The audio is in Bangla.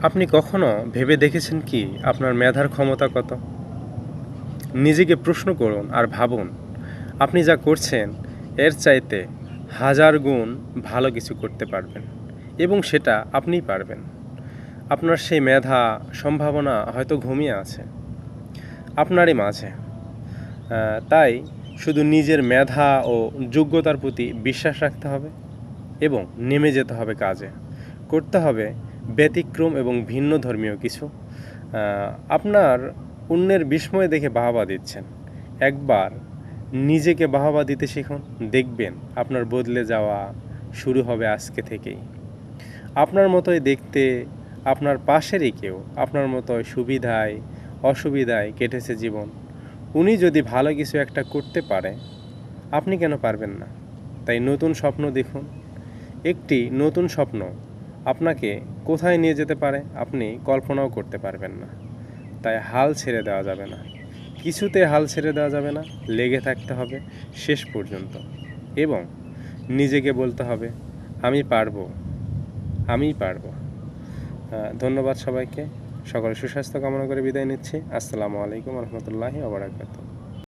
আপনি কখনো ভেবে দেখেছেন কি আপনার মেধার ক্ষমতা কত? নিজেকে প্রশ্ন করুন আর ভাবুন, আপনি যা করছেন এর চাইতে হাজার গুণ ভালো কিছু করতে পারবেন এবং সেটা আপনিই পারবেন। আপনার সেই মেধা, সম্ভাবনা হয়তো ঘুমিয়ে আছে আপনারই মাঝে। তাই শুধু নিজের মেধা ও যোগ্যতার প্রতি বিশ্বাস রাখতে হবে এবং নেমে যেতে হবে কাজে। করতে হবে ব্যতিক্রম এবং ভিন্ন ধর্মীয় কিছু। আপনার অন্যের বিস্ময় দেখে বাহবা দিচ্ছেন। একবার নিজেকে বাহবা দিতে শিখুন, দেখবেন আপনার বদলে যাওয়া শুরু হবে আজকে থেকেই। আপনার মতোই দেখতে আপনার পাশেরই কেউ আপনার মতোই সুবিধায় অসুবিধায় কেটেছে জীবন। উনি যদি ভালো কিছু একটা করতে পারে, আপনি কেন পারবেন না? তাই নতুন স্বপ্ন দেখুন। একটি নতুন স্বপ্ন আপনাকে কোথায় নিয়ে যেতে পারে আপনি কল্পনাও করতে পারবেন না। তাই হাল ছেড়ে দেওয়া যাবে না, কিছুতে হাল ছেড়ে দেওয়া যাবে না। লেগে থাকতে হবে শেষ পর্যন্ত এবং নিজেকে বলতে হবে, আমি পারবো, আমিই পারবো। ধন্যবাদ সবাইকে। সকলের সুস্বাস্থ্য কামনা করে বিদায় নিচ্ছি। আসসালামু আলাইকুম রহমতুল্লাহি ওয়া বারাকাতুহু।